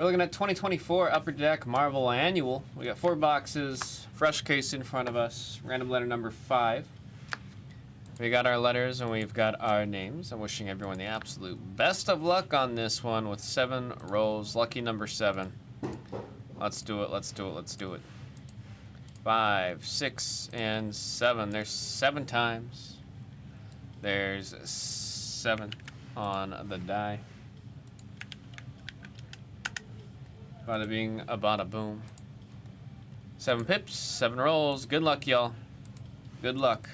We're looking at 2024 Upper Deck Marvel Annual. We got 4 boxes, fresh case in front of us, random letter number 5. We got our letters and we've got our names. I'm wishing everyone the absolute best of luck on this one with 7 rolls. Lucky number 7. Let's do it, let's do it, let's do it. 5, 6, and 7. There's 7 times. There's 7 on the die. Bada bing, a bada boom. 7 pips, 7 rolls. Good luck, y'all. Good luck.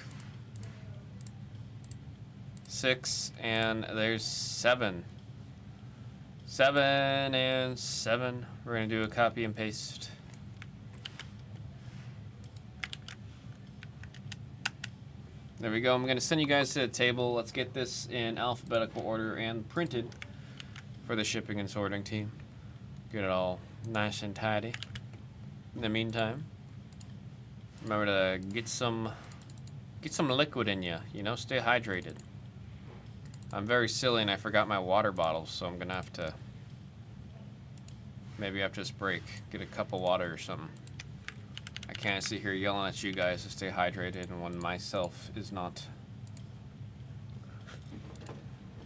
6, and there's 7. 7 and 7. We're gonna do a copy and paste. There we go. I'm gonna send you guys to the table. Let's get this in alphabetical order and printed for the shipping and sorting team. Get it all nice and tidy. In the meantime, remember to get some liquid in you. You know, stay hydrated. I'm very silly and I forgot my water bottles, so I'm gonna have to maybe after this break get a cup of water or something. I can't sit here yelling at you guys to stay hydrated and when myself is not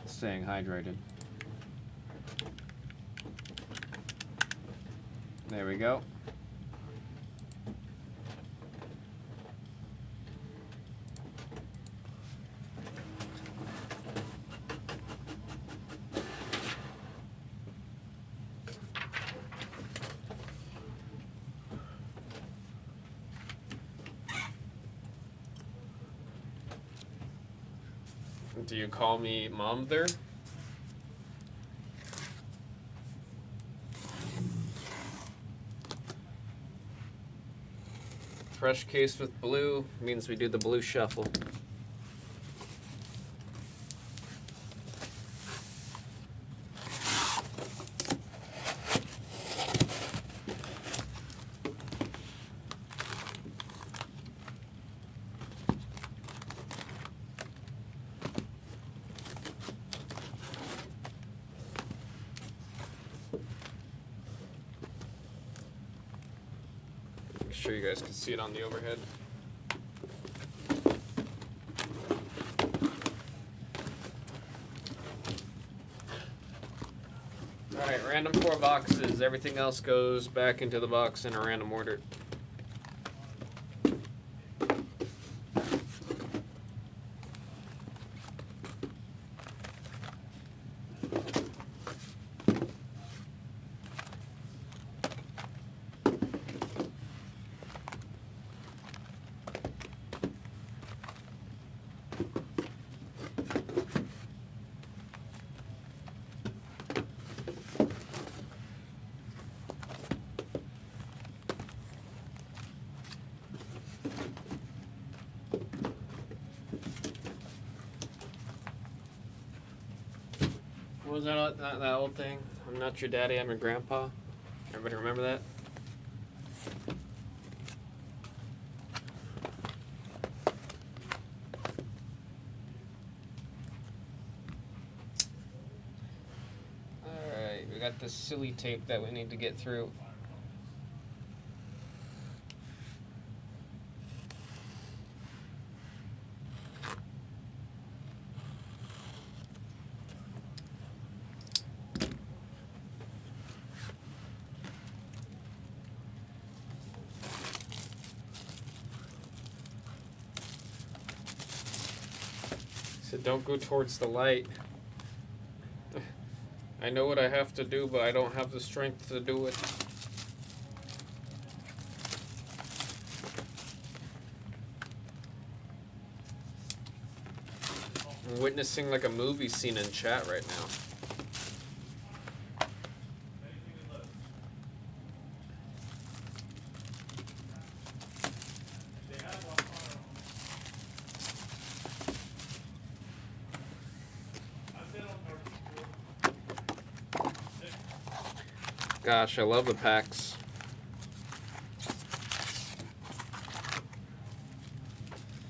staying hydrated. There we go. Do you call me Mom there? Fresh case with blue means we do the blue shuffle. Make sure you guys can see it on the overhead. Alright, random 4 boxes. Everything else goes back into the box in a random order. What was that old thing? I'm not your daddy, I'm your grandpa. Everybody remember that? Alright, we got this silly tape that we need to get through. So don't go towards the light. I know what I have to do, but I don't have the strength to do it. I'm witnessing like a movie scene in chat right now. Gosh, I love the packs.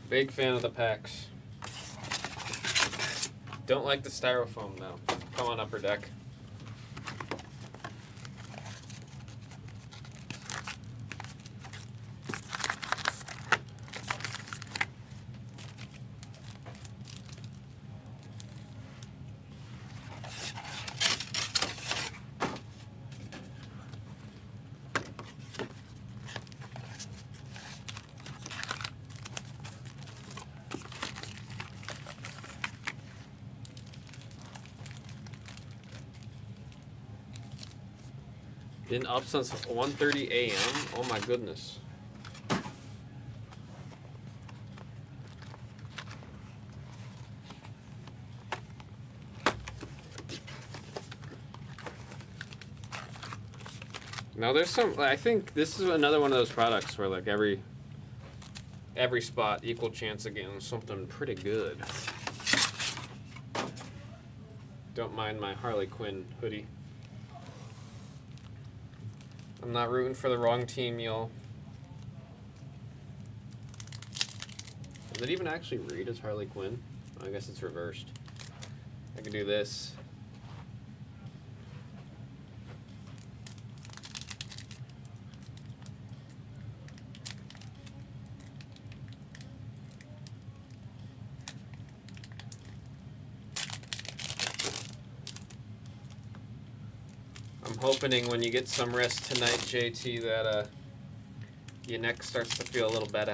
Big fan of the packs. Don't like the styrofoam though. Come on, Upper Deck. Been up since 1:30 a.m. Oh my goodness. Now there's some. I think this is another one of those products where like every spot equal chance of getting something pretty good. Don't mind my Harley Quinn hoodie. I'm not rooting for the wrong team, y'all. Does it even actually read as Harley Quinn? I guess it's reversed. I can do this. I'm hoping when you get some rest tonight, JT, that your neck starts to feel a little better.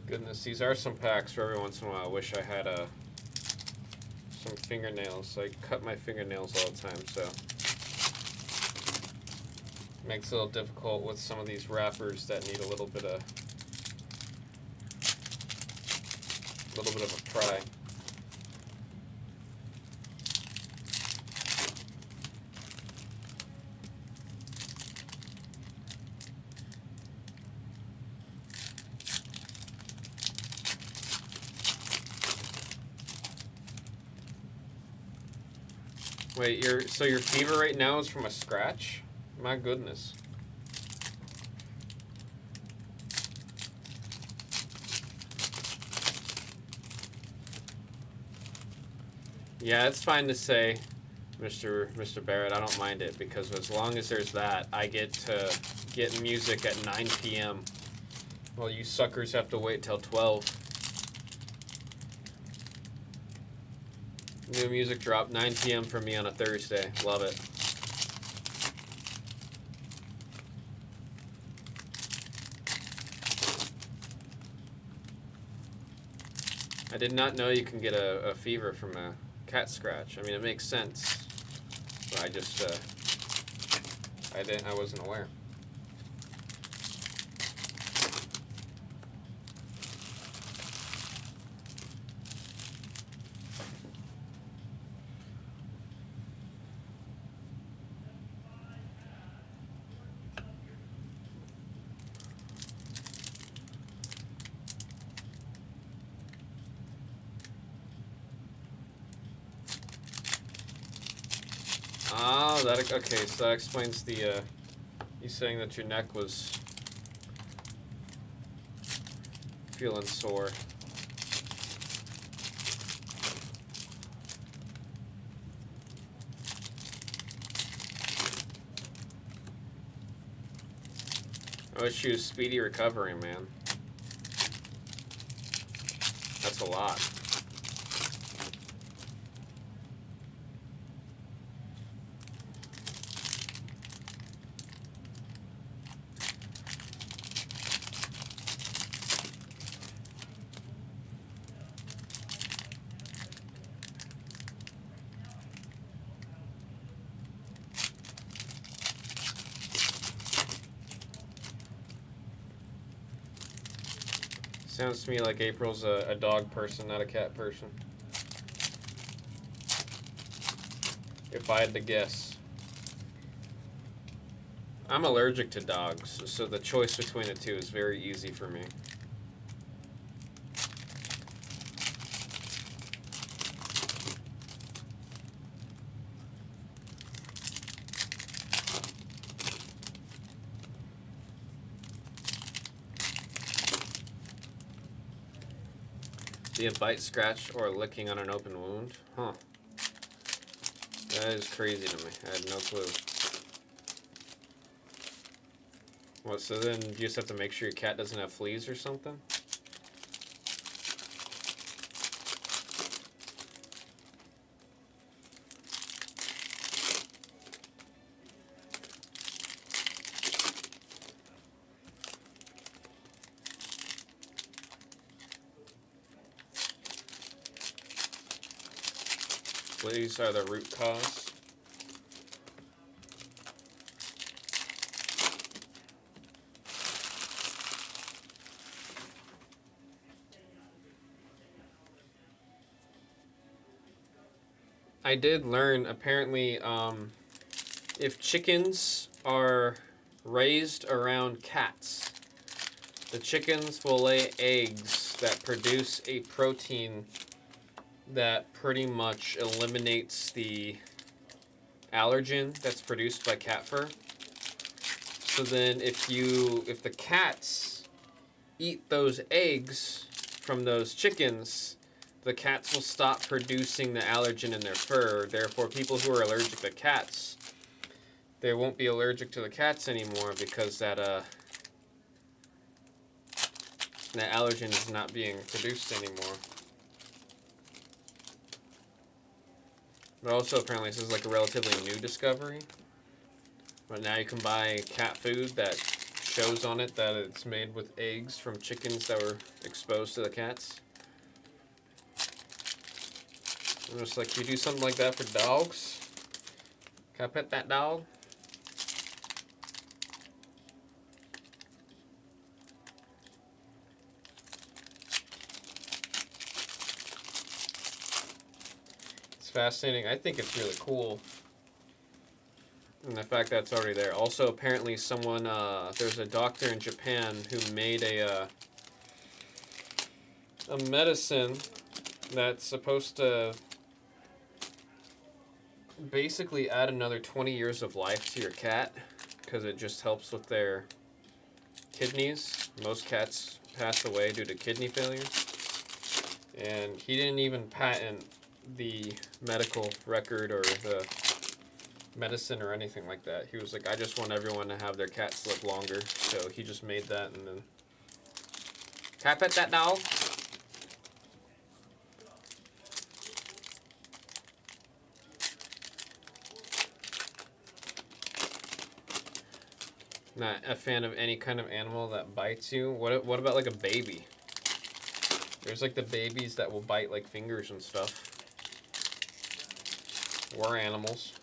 Goodness, these are some packs for every once in a while. I wish I had some fingernails. I cut my fingernails all the time, so makes it a little difficult with some of these wrappers that need a little bit of a pry. Wait, your fever right now is from a scratch? My goodness. Yeah, it's fine to say, Mr. Barrett. I don't mind it because as long as there's that, I get to get music at 9 p.m. Well, you suckers have to wait till 12. New music drop 9 p.m. for me on a Thursday. Love it. I did not know you can get a fever from a cat scratch. I mean, it makes sense. But I just I wasn't aware. Ah, okay, so that explains the, you saying that your neck was feeling sore. I wish you a speedy recovery, man. That's a lot. Sounds to me like April's a dog person, not a cat person. If I had to guess. I'm allergic to dogs, so the choice between the two is very easy for me. Be a bite, scratch, or licking on an open wound? Huh. That is crazy to me. I had no clue. What, so then you just have to make sure your cat doesn't have fleas or something? Fleas are the root cause. I did learn, apparently, if chickens are raised around cats, the chickens will lay eggs that produce a protein that pretty much eliminates the allergen that's produced by cat fur. So then if the cats eat those eggs from those chickens, the cats will stop producing the allergen in their fur. Therefore, people who are allergic to cats, they won't be allergic to the cats anymore because that allergen is not being produced anymore. But also, apparently, this is like a relatively new discovery. But now you can buy cat food that shows on it that it's made with eggs from chickens that were exposed to the cats. I'm just like, you do something like that for dogs? Can I pet that dog? It's fascinating. I think it's really cool. And the fact that it's already there. Also, apparently someone, there's a doctor in Japan who made a medicine that's supposed to basically add another 20 years of life to your cat because it just helps with their kidneys. Most cats pass away due to kidney failure. And he didn't even patent the medical record or the medicine or anything like that. He was like, I just want everyone to have their cats live longer. So he just made that and then... Can I pet that dog? Not a fan of any kind of animal that bites you. What about like a baby? There's like the babies that will bite like fingers and stuff. Or animals.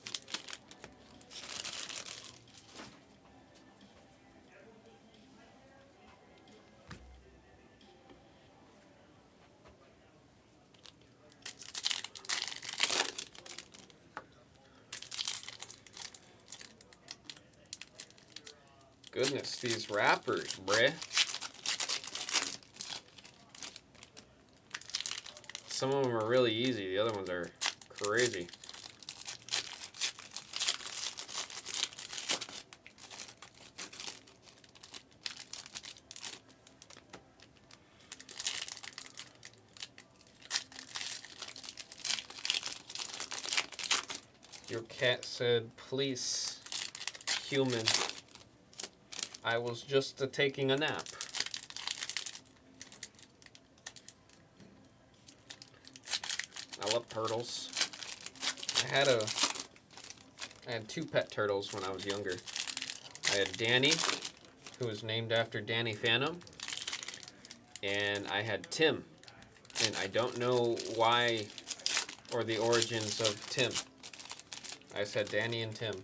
Goodness, these wrappers, bruh. Some of them are really easy, the other ones are crazy. Your cat said, please, human. I was just taking a nap. I love turtles. I had two pet turtles when I was younger. I had Danny, who was named after Danny Phantom, and I had Tim. And I don't know why or the origins of Tim. I said Danny and Tim.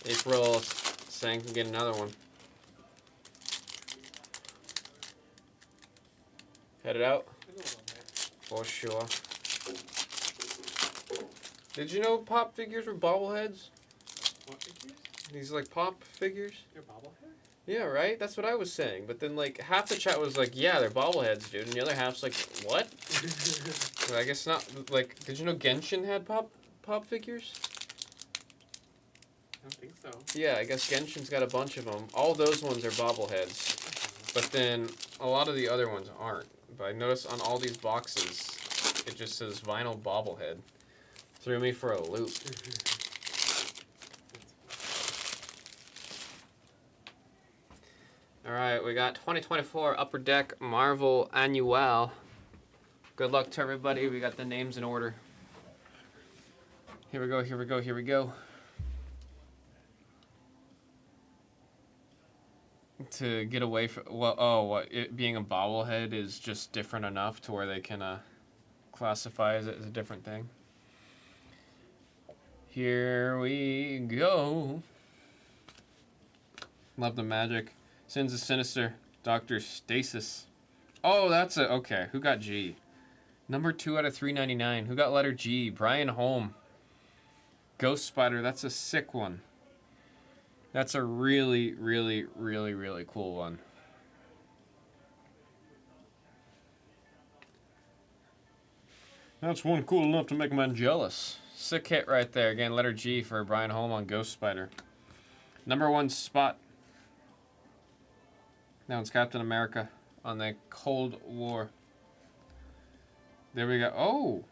April saying can get another one. Headed out? For sure. Did you know pop figures were bobbleheads? What figures? These like pop figures? They're bobblehead? Yeah, right? That's what I was saying. But then like half the chat was like, yeah, they're bobbleheads, dude. And the other half's like, what? But I guess not. Like, did you know Genshin had pop figures? I don't think so. Yeah, I guess Genshin's got a bunch of them. All those ones are bobbleheads. But then a lot of the other ones aren't. But I noticed on all these boxes, it just says vinyl bobblehead. Threw me for a loop. Alright, we got 2024 Upper Deck Marvel Annual. Good luck to everybody. We got the names in order. Here we go, here we go, here we go. To get away from, well, it being a bobblehead is just different enough to where they can classify it as a different thing. Here we go. Love the magic. Sins of Sinister. Dr. Stasis. Oh, that's a... Okay, who got G? Number 2 out of 399. Who got letter G? Brian Holm. Ghost Spider. That's a sick one. That's a really, really, really, really cool one. That's one cool enough to make a man jealous. Sick hit right there. Again, letter G for Brian Holm on Ghost Spider. Number 1 spot. Now it's Captain America on the Cold War. There we go. Oh!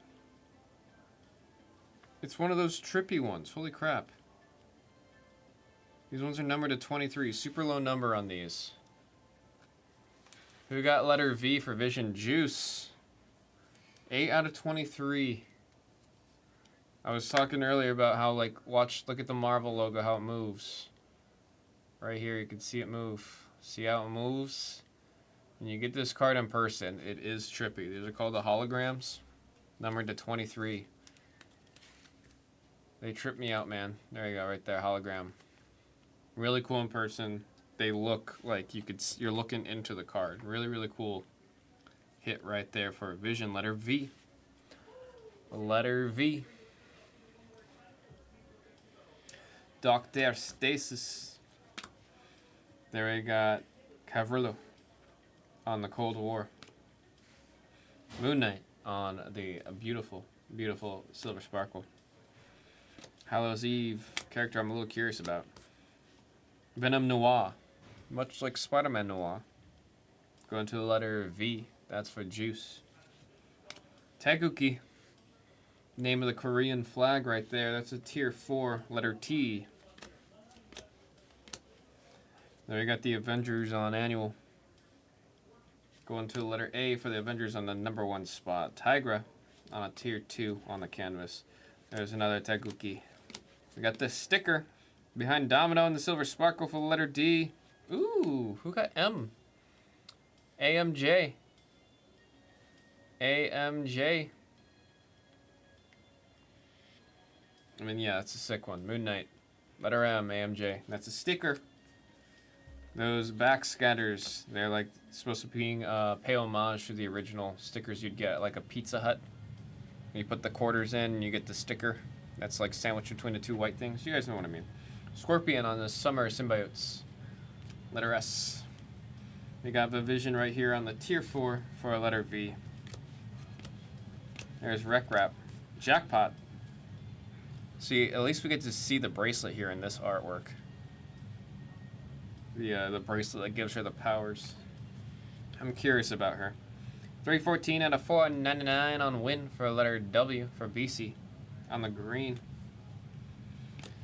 It's one of those trippy ones. Holy crap. These ones are numbered to 23. Super low number on these. We got letter V for Vision Juice. 8 out of 23. I was talking earlier about how, like, look at the Marvel logo, how it moves. Right here, you can see it move. See how it moves? When you get this card in person, it is trippy. These are called the holograms, numbered to 23. They trip me out, man. There you go, right there, hologram. Really cool in person. They look like you're looking into the card. Really, really cool hit right there for Vision, letter V. Letter V. Dr. Stasis. There we got Cavrillo on the Cold War. Moon Knight on the beautiful, beautiful Silver Sparkle. Hallows Eve, character I'm a little curious about. Venom Noir, much like Spider-Man Noir. Going to the letter V, that's for Juice. Taguchi, name of the Korean flag right there. That's a tier 4, letter T. There you got the Avengers on Annual. Going to the letter A for the Avengers on the number 1 spot. Tigra on a tier 2 on the canvas. There's another Taguchi. We got this sticker behind Domino and the Silver Sparkle for the letter D. Ooh, who got M? AMJ. AMJ. I mean, yeah, that's a sick one. Moon Knight. Letter M, AMJ. That's a sticker. Those backscatters, they're like supposed to be pay homage to the original stickers you'd get like a Pizza Hut. You put the quarters in and you get the sticker. That's like sandwiched between the 2 white things. You guys know what I mean. Scorpion on the Summer Symbiotes. Letter S. We got the Vision right here on the tier 4 for a letter V. There's Rec Rap. Jackpot. See, at least we get to see the bracelet here in this artwork. The bracelet that gives her the powers. I'm curious about her. 314 out of 499 on Win for a letter W for BC on the green.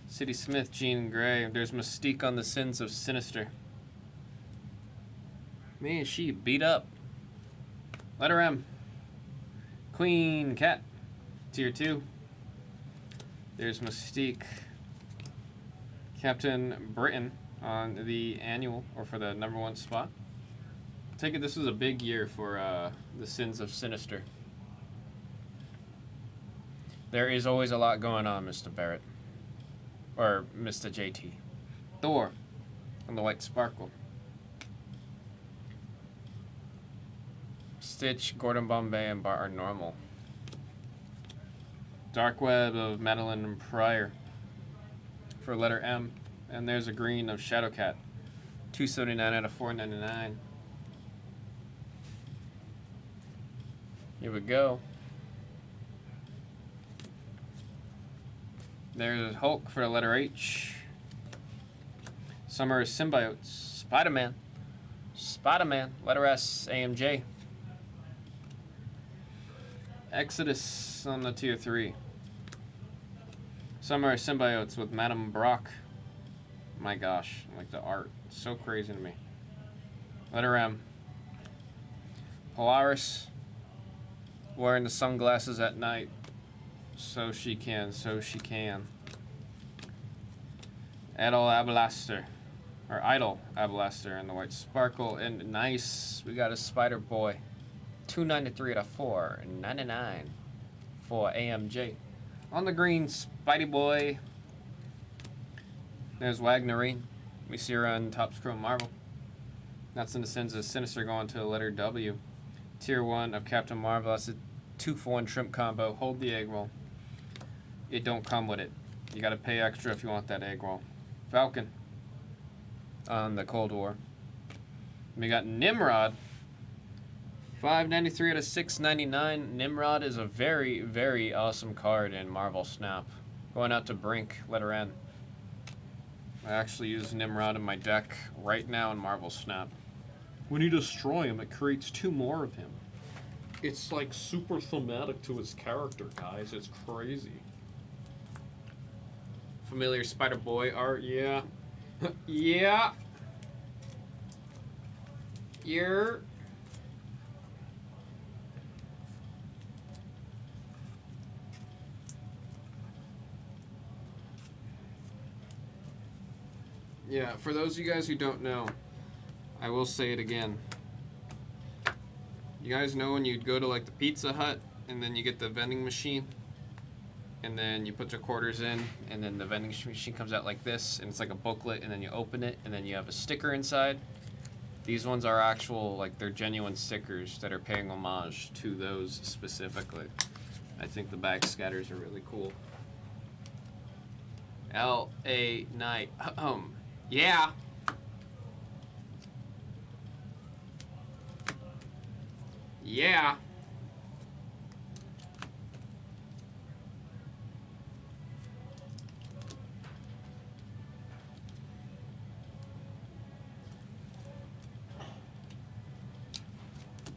City Smith, Jean Grey. There's Mystique on the Sins of Sinister. Man, she beat up. Letter M. Queen Cat, tier 2. There's Mystique. Captain Britain on the Annual, or for the number 1 spot. Take it this was a big year for the Sins of Sinister. There is always a lot going on, Mr. Barrett. Or Mr. JT. Thor on the White Sparkle. Stitch, Gordon Bombay, and Bart are normal. Dark Web of Madeline Pryor for letter M. And there's a green of Shadowcat. 279 out of 499. Here we go. There's Hulk for the letter H. Summer Symbiotes. Spider-Man. Spider-Man. Letter S. AMJ. Exodus on the tier 3. Summer Symbiotes with Madame Brock. My gosh, like the art. So crazy to me. Letter M. Polaris. Wearing the sunglasses at night. So she can. Idle Abalaster. Or Idle Abalaster and the white sparkle. And nice. We got a Spider Boy. 293 out of 499 for AMJ. On the green, Spidey Boy. There's Wagnerine. We see her on Top Scroll Marvel. That's in the sense of Sinister going to the letter W. Tier 1 of Captain Marvel. That's a 2-for-1 shrimp combo. Hold the egg roll. It don't come with it. You gotta pay extra if you want that egg roll. Falcon. On the Cold War. We got Nimrod. 593 out of 699. Nimrod is a very, very awesome card in Marvel Snap. Going out to Brink, letter N. I actually use Nimrod in my deck right now in Marvel Snap. When you destroy him, it creates 2 more of him. It's like super thematic to his character, guys. It's crazy. Familiar Spider Boy art, yeah. Yeah. You're... Yeah, for those of you guys who don't know, I will say it again. You guys know when you'd go to like the Pizza Hut and then you get the vending machine and then you put your quarters in and then the vending machine comes out like this and it's like a booklet and then you open it and then you have a sticker inside. These ones are actual, like they're genuine stickers that are paying homage to those specifically. I think the bag scatters are really cool. L.A. Knight. Yeah. Yeah.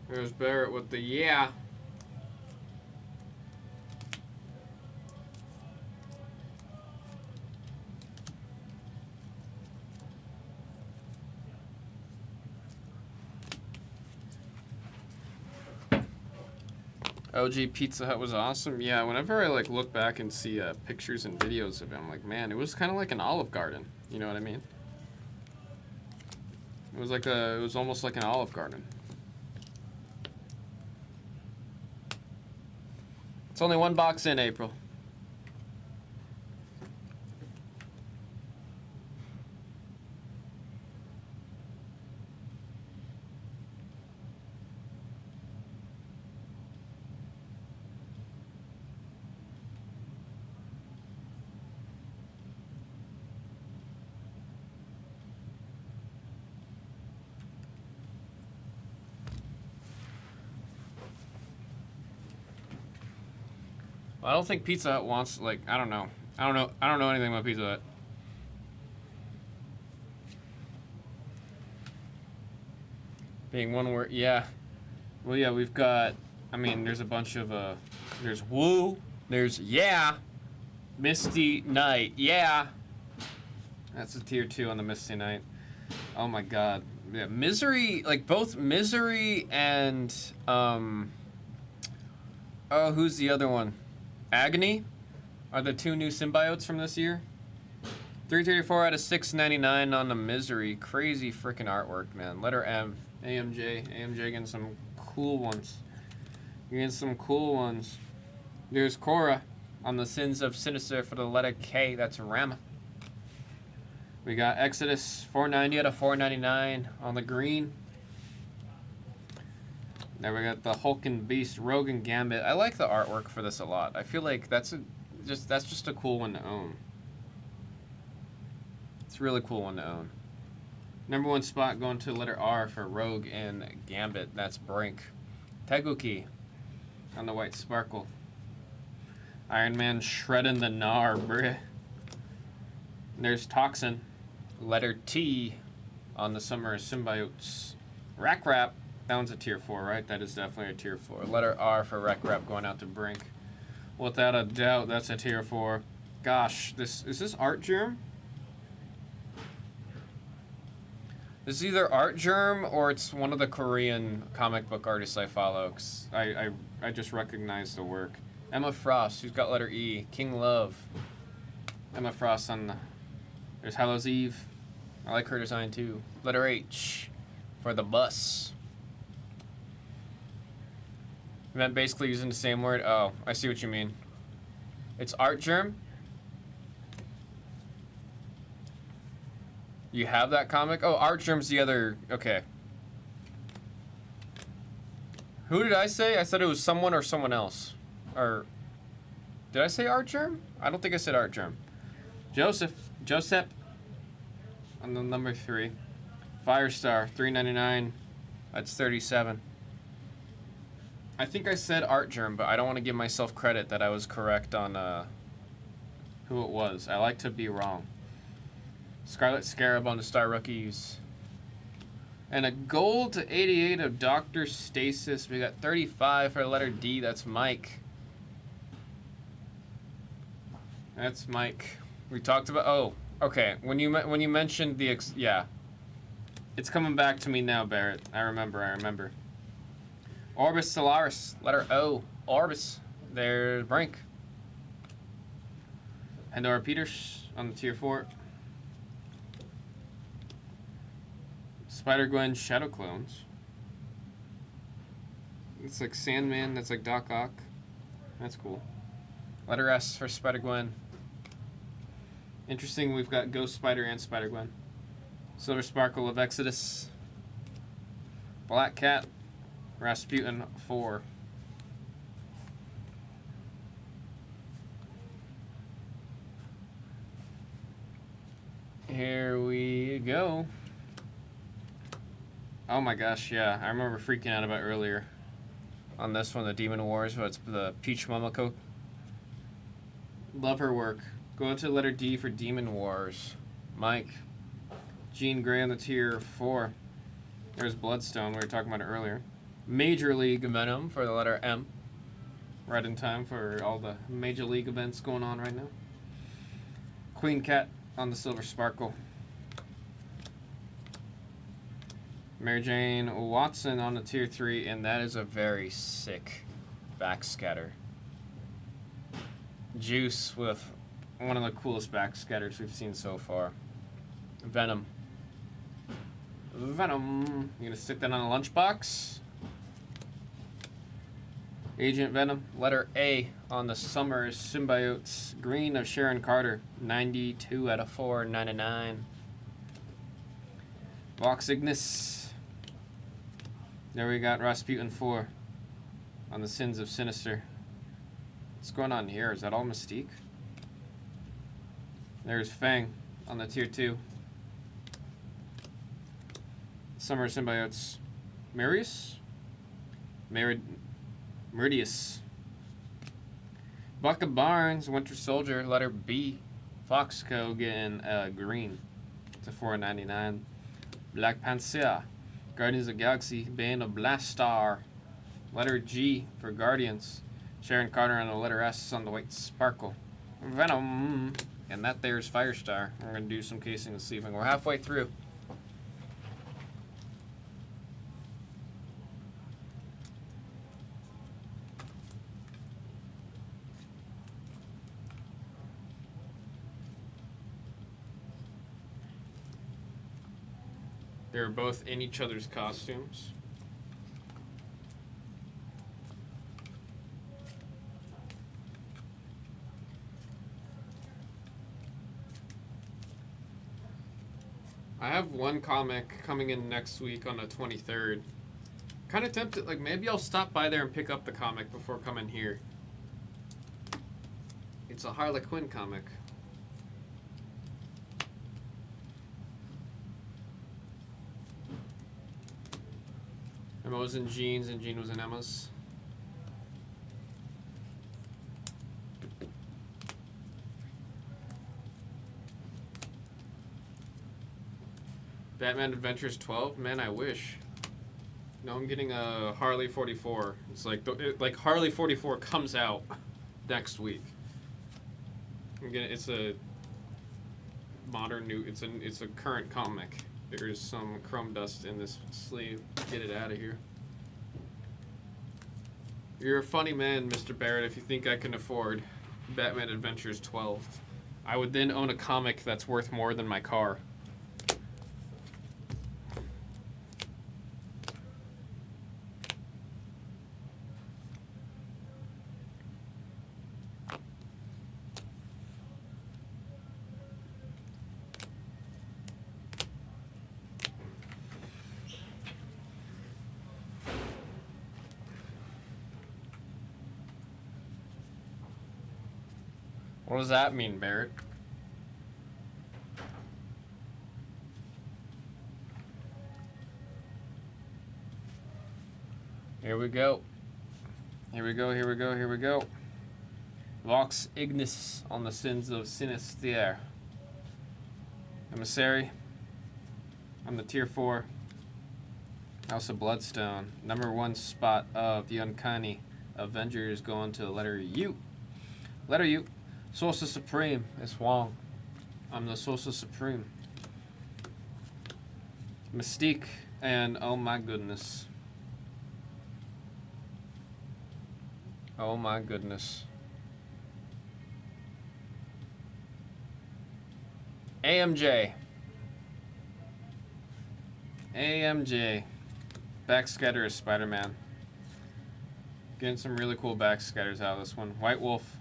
There's Barrett with the yeah. OG Pizza Hut was awesome. Yeah, whenever I like look back and see pictures and videos of it, I'm like, man, it was kind of like an Olive Garden. You know what I mean? It was almost like an Olive Garden. It's only 1 box in, April. I don't think Pizza Hut wants, like, I don't know anything about Pizza Hut. Being one word, yeah. Well, yeah, we've got, I mean, there's a bunch of, there's Woo, there's Yeah, Misty Knight, yeah. That's a tier 2 on the Misty Knight. Oh my god. Yeah, Misery, like, both Misery and, oh, who's the other one? Agony are the 2 new symbiotes from this year. 334 out of 699 on the Misery. Crazy freaking artwork, man. Letter M. AMJ. AMJ getting some cool ones. You're getting some cool ones. There's Korra on the Sins of Sinister for the letter K. That's Rama. We got Exodus 490 out of 499 on the green. There we got the Hulk and Beast, Rogue and Gambit. I like the artwork for this a lot. I feel like that's just a cool one to own. It's a really cool one to own. Number 1 spot going to letter R for Rogue and Gambit. That's Brink. Teguki on the white sparkle. Iron Man shredding the gnar, bruh. There's Toxin. Letter T on the Summer Symbiotes. Rack Rap. That one's a tier 4, right? That is definitely a tier 4. Letter R for Rack Rap going out to Brink. Without a doubt, that's a tier 4. Gosh, is this Art Germ? It's either Art Germ or it's one of the Korean comic book artists I follow. 'Cause I just recognize the work. Emma Frost, who's got letter E. King Love. Emma Frost on the... There's Hallows Eve. I like her design too. Letter H for the bus. You meant basically using the same word? Oh, I see what you mean. It's Art Germ? You have that comic? Oh, Art Germ's the other... Okay. Who did I say? I said it was someone or someone else. Or... Did I say Art Germ? I don't think I said Art Germ. Joseph on the number 3. Firestar, $3.99. That's 37. I think I said Art Germ, but I don't want to give myself credit that I was correct on who it was. I like to be wrong. Scarlet Scarab on the Star Rookies. And a gold to 88 of Dr. Stasis. We got 35 for the letter D. That's Mike. That's Mike. We talked about... Oh, okay. When you mentioned the... yeah. It's coming back to me now, Barrett. I remember. Orbis Solaris. Letter O. Orbis. There's Brink. Pandora Peters on the tier 4. Spider-Gwen Shadow Clones. It's like Sandman. That's like Doc Ock. That's cool. Letter S for Spider-Gwen. Interesting, we've got Ghost Spider and Spider-Gwen. Silver Sparkle of Exodus. Black Cat. Rasputin 4. Here we go. Oh my gosh, yeah. I remember freaking out about earlier. On this one, the Demon Wars, but it's the Peach Momoko. Love her work. Go to letter D for Demon Wars. Mike. Jean Grey on the tier 4. There's Bloodstone, we were talking about it earlier. Major League Venom for the letter M. Right in time for all the Major League events going on right now. Queen Cat on the Silver Sparkle. Mary Jane Watson on the tier 3, and that is a very sick backscatter. Juice with one of the coolest backscatters we've seen so far. Venom. You gonna stick that on a lunchbox? Agent Venom. Letter A on the Summer Symbiotes. Green of Sharon Carter. 92 out of 499. Vox Ignis. There we got Rasputin 4 on the Sins of Sinister. What's going on here? Is that all Mystique? There's Fang on the tier 2. Summer Symbiotes. Marius? Meridius. Buck of Barnes, Winter Soldier, letter B. Foxco getting green to $4.99. Black Panther. Guardians of the Galaxy, Bane of Blastar. Letter G for Guardians. Sharon Carter on the letter S on the White Sparkle. Venom. And that there's Firestar. We're going to do some casing this evening. We're halfway through. They're both in each other's costumes. I have one comic coming in next week on the 23rd. Kind of tempted, like maybe I'll stop by there and pick up the comic before coming here. It's a Harley Quinn comic. Emma was in Jean's and Jean was in Emma's. Batman Adventures 12? Man, I wish. No, I'm getting a Harley 44. It's like Harley 44 comes out next week. It's a modern new. It's a current comic. There's some chrome dust in this sleeve. Get it out of here. You're a funny man, Mr. Barrett, if you think I can afford Batman Adventures 12. I would then own a comic that's worth more than my car. What does that mean, Barrett? Here we go. Here we go, here we go, here we go. Vox Ignis on the Sins of Sinister. Emissary. On the Tier 4. House of Bloodstone. Number 1 spot of the Uncanny Avengers going to the letter U. Letter U. Sosa Supreme. It's Wong. I'm the Sosa Supreme. Mystique. And oh my goodness. Oh my goodness. AMJ. AMJ. Backscatter is Spider-Man. Getting some really cool backscatters out of this one. White Wolf.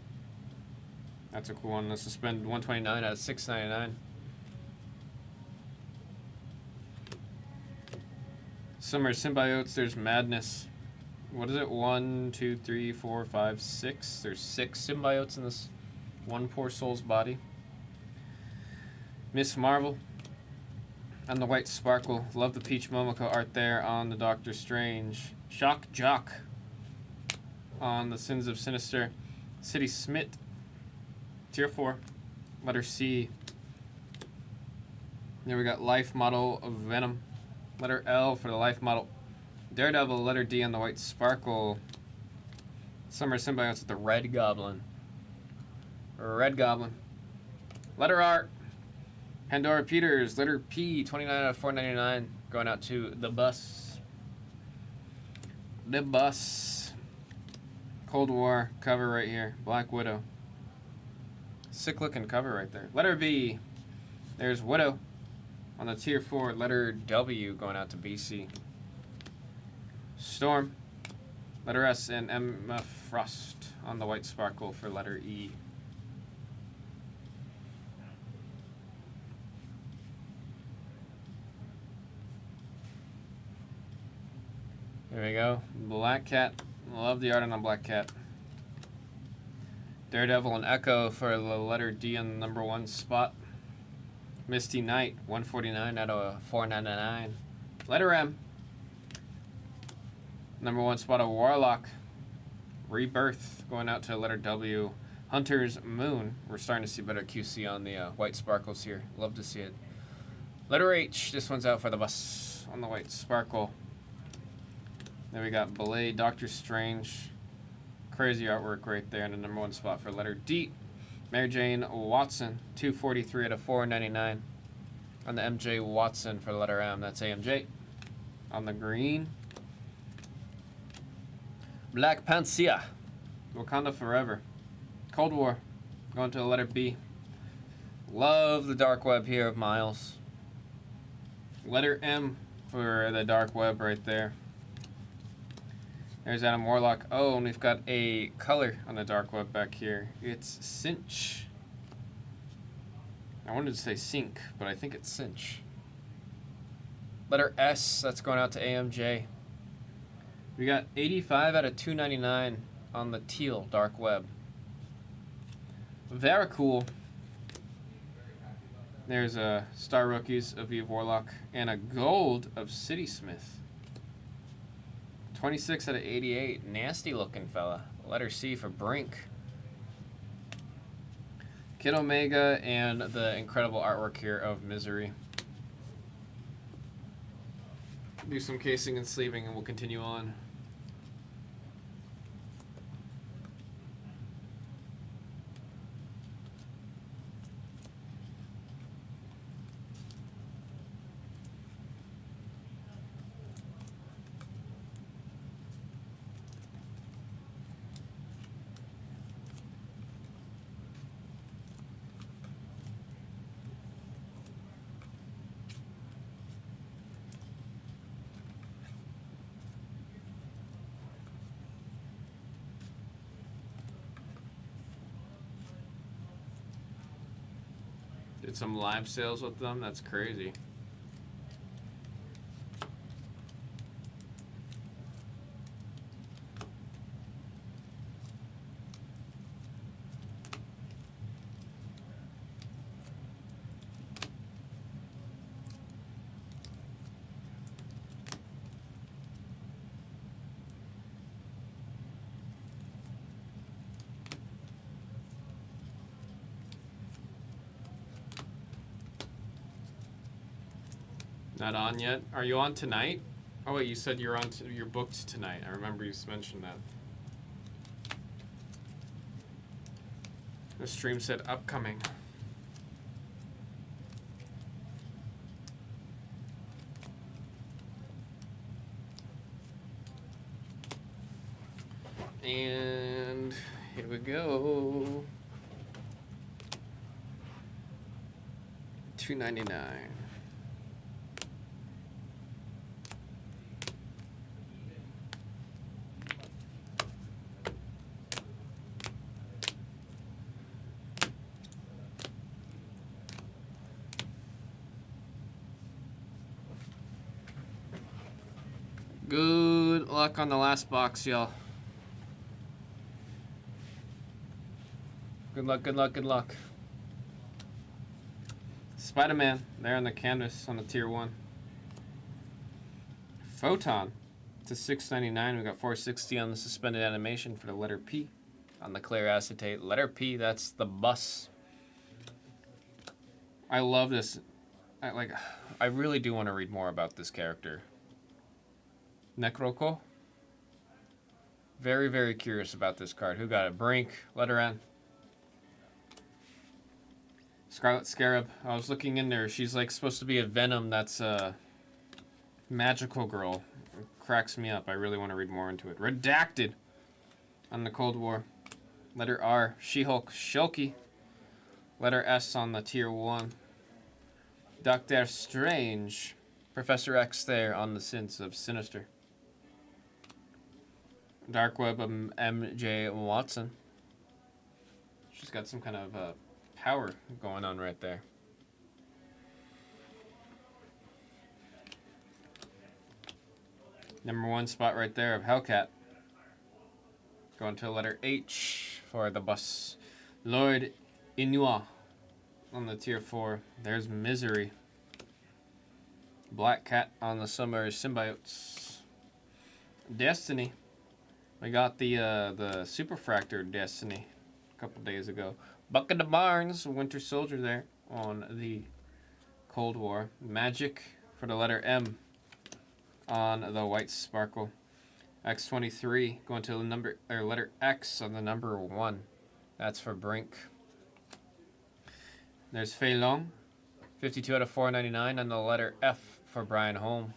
That's a cool one. Let's suspend 129 out of 699. Some are symbiotes. There's Madness. What is it? 1, 2, 3, 4, 5, 6. There's 6 symbiotes in this one poor soul's body. Miss Marvel. On the White Sparkle. Love the Peach Momoko art there on the Doctor Strange. Shock Jock. On the Sins of Sinister. City Smith. Tier 4. Letter C. There we got Life Model of Venom. Letter L for the Life Model. Daredevil, letter D on the White Sparkle. Summer Symbiotes with the Red Goblin. Red Goblin. Letter R. Pandora Peters, letter P, 29 out of 499. Going out to The Bus. The Bus. Cold War cover right here. Black Widow. Sick looking cover right there. Letter V. There's Widow. On the Tier 4, letter W going out to BC. Storm, letter S, and Emma Frost on the White Sparkle for letter E. There we go. Black Cat. Love the art on the Black Cat. Daredevil and Echo for the letter D on the number 1 spot. Misty Knight, 149 out of 499. Letter M. Number 1 spot of Warlock. Rebirth going out to letter W. Hunter's Moon. We're starting to see better QC on the White Sparkles here. Love to see it. Letter H. This one's out for the Bus on the White Sparkle. Then we got Belay, Doctor Strange. Crazy artwork right there in the number 1 spot for letter D. Mary Jane Watson. 243 out of 499. On the MJ Watson for letter M. That's AMJ. On the green. Black Panthea, Wakanda Forever. Cold War, going to the letter B. Love the Dark Web here of Miles. Letter M for the Dark Web right there. There's Adam Warlock. Oh, and we've got a color on the Dark Web back here. It's Cinch. I wanted to say Sync, but I think it's Cinch. Letter S, that's going out to AMJ. We got 85 out of 299 on the teal Dark Web. Very cool. There's a Star Rookies of Eve Warlock and a gold of City Smith. 26 out of 88. Nasty looking fella. Letter C for Brink. Kid Omega and the incredible artwork here of Misery. Do some casing and sleeving and we'll continue on. Did some live sales with them. That's crazy. Not on yet. Are you on tonight? Oh wait, you said you're on. You're booked tonight. I remember you mentioned that. The stream said upcoming. And here we go. $2.99. Good luck on the last box, y'all. Good luck, good luck, good luck. Spider-Man, there on the canvas on the tier 1. Photon to $6.99. We got $4.60 on the suspended animation for the letter P. On the clear acetate, letter P, that's the bus. I love this. I really do want to read more about this character. Necroco. Very, very curious about this card. Who got it? Brink, letter N. Scarlet Scarab. I was looking in there. She's like supposed to be a Venom that's a magical girl. It cracks me up. I really want to read more into it. Redacted on the Cold War. Letter R. She-Hulk Shulky. Letter S on the tier 1. Doctor Strange. Professor X there on the Sins of Sinister. Dark Web of MJ Watson. She's got some kind of power going on right there. Number 1 spot right there of Hellcat. Going to letter H for the bus. Lord Inua on the tier 4. There's Misery. Black Cat on the Summer Symbiotes. Destiny. We got the Superfractor Destiny a couple days ago. Bucket of Barnes, Winter Soldier there on the Cold War. Magic for the letter M on the White Sparkle. X23 going to the letter X on the number 1. That's for Brink. There's Fei Long, 52 out of 499 on the letter F for Brian Holm.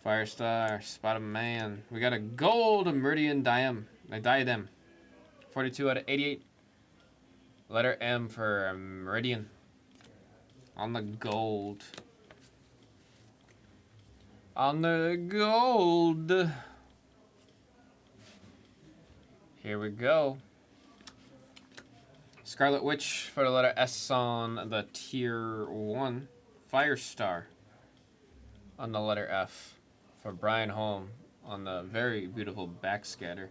Firestar, Spider-Man. We got a gold Meridian Diadem. 42 out of 88. Letter M for Meridian. On the gold. On the gold. Here we go. Scarlet Witch for the letter S on the tier 1. Firestar on the letter F for Brian Holm on the very beautiful backscatter.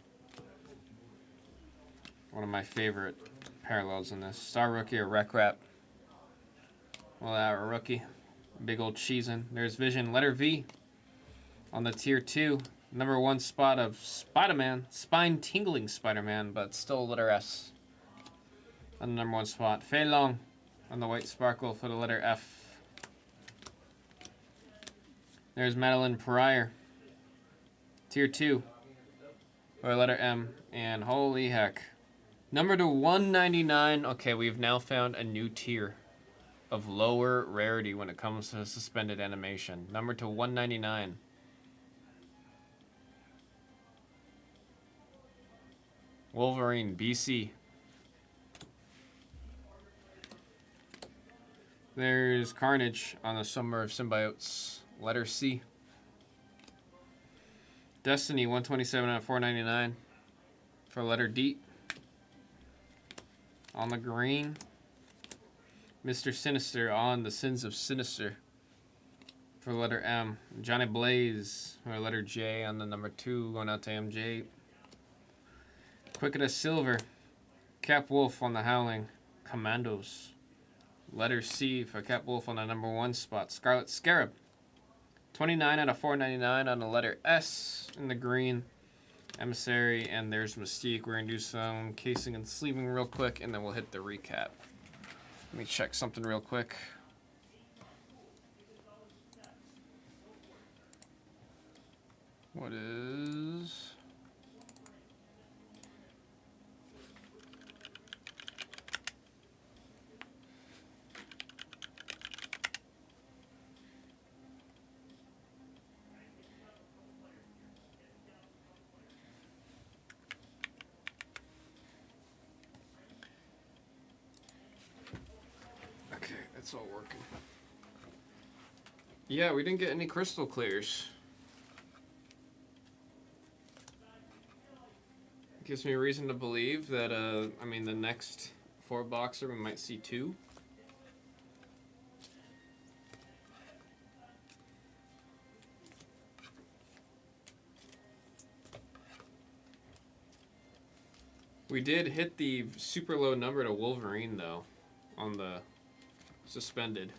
One of my favorite parallels in this. Star Rookie or Wreck Rap. Well, our rookie. Big old cheesin'. There's Vision. Letter V on the tier 2. Number 1 spot of Spider-Man. Spine-tingling Spider-Man, but still letter S on the number 1 spot. Fei Long on the White Sparkle for the letter F. There's Madeline Pryor. Tier 2 for letter M. And holy heck. Number to 199. Okay, we've now found a new tier of lower rarity when it comes to suspended animation. Number to 199. Wolverine, BC. There's Carnage on the Summer of Symbiotes. Letter C. Destiny, 127 out of 499 for letter D. On the green. Mr. Sinister on The Sins of Sinister for the letter M. Johnny Blaze for the letter J on the number 2, going out to MJ. Quick as Silver. Cap Wolf on the Howling. Commandos. Letter C for Cap Wolf on the number 1 spot. Scarlet Scarab. 29 out of 499 on the letter S in the green. Emissary, and there's Mystique. We're going to do some casing and sleeving real quick, and then we'll hit the recap. Let me check something real quick. What is... Okay, that's all working. Yeah, we didn't get any crystal clears. Gives me a reason to believe that, I mean, the next 4-boxer we might see 2. We did hit the super low number to Wolverine, though, on the suspended.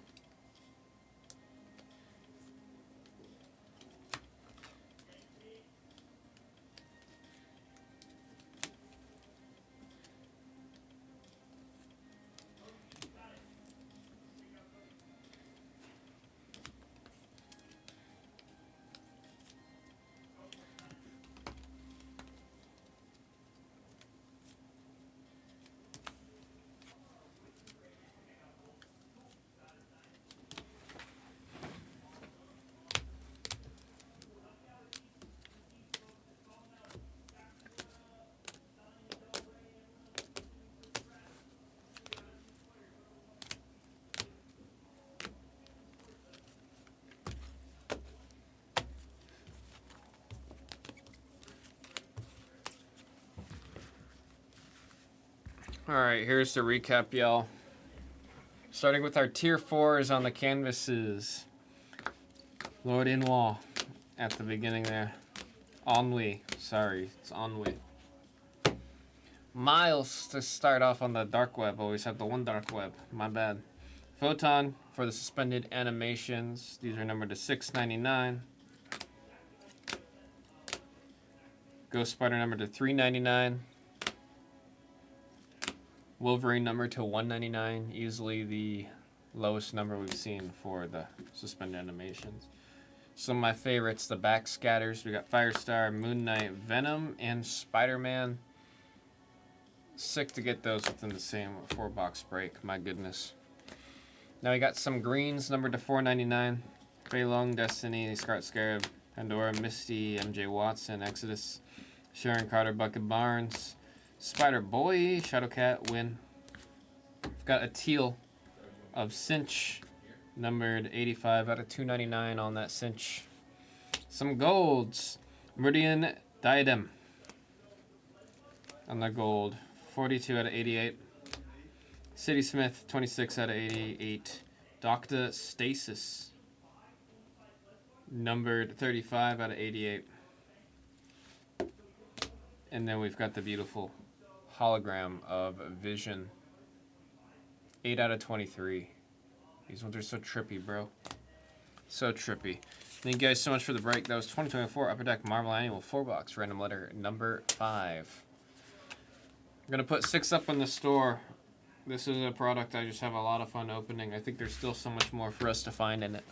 Alright, here's the recap, y'all. Starting with our tier 4s on the canvases. Lord Inwall at the beginning there. Ennui. Sorry, it's Ennui. Miles to start off on the dark web. Always have the one dark web. My bad. Photon for the suspended animations. These are numbered to 699. Ghost Spider numbered to 399. Wolverine number to 199, easily the lowest number we've seen for the suspended animations. Some of my favorites, the backscatters. We got Firestar, Moon Knight, Venom, and Spider-Man. Sick to get those within the same 4-box break, my goodness. Now we got some greens numbered to 499. Fei Long, Destiny, Scarlet Scarab, Pandora, Misty, MJ Watson, Exodus, Sharon Carter, Bucket Barnes, Spider-Boy, Shadowcat, Win. We've got a teal of Cinch, numbered 85 out of 299 on that Cinch. Some golds. Meridian Diadem on the gold, 42 out of 88. City Smith, 26 out of 88. Dr. Stasis, numbered 35 out of 88. And then we've got the beautiful hologram of Vision, 8 out of 23. These ones are so trippy, bro. So trippy. Thank you guys so much for the break. That was 2024 Upper Deck Marvel Annual 4-box random letter number 5. I'm going to put 6 up in the store. This is a product I just have a lot of fun opening. I think there's still so much more for us to find in it.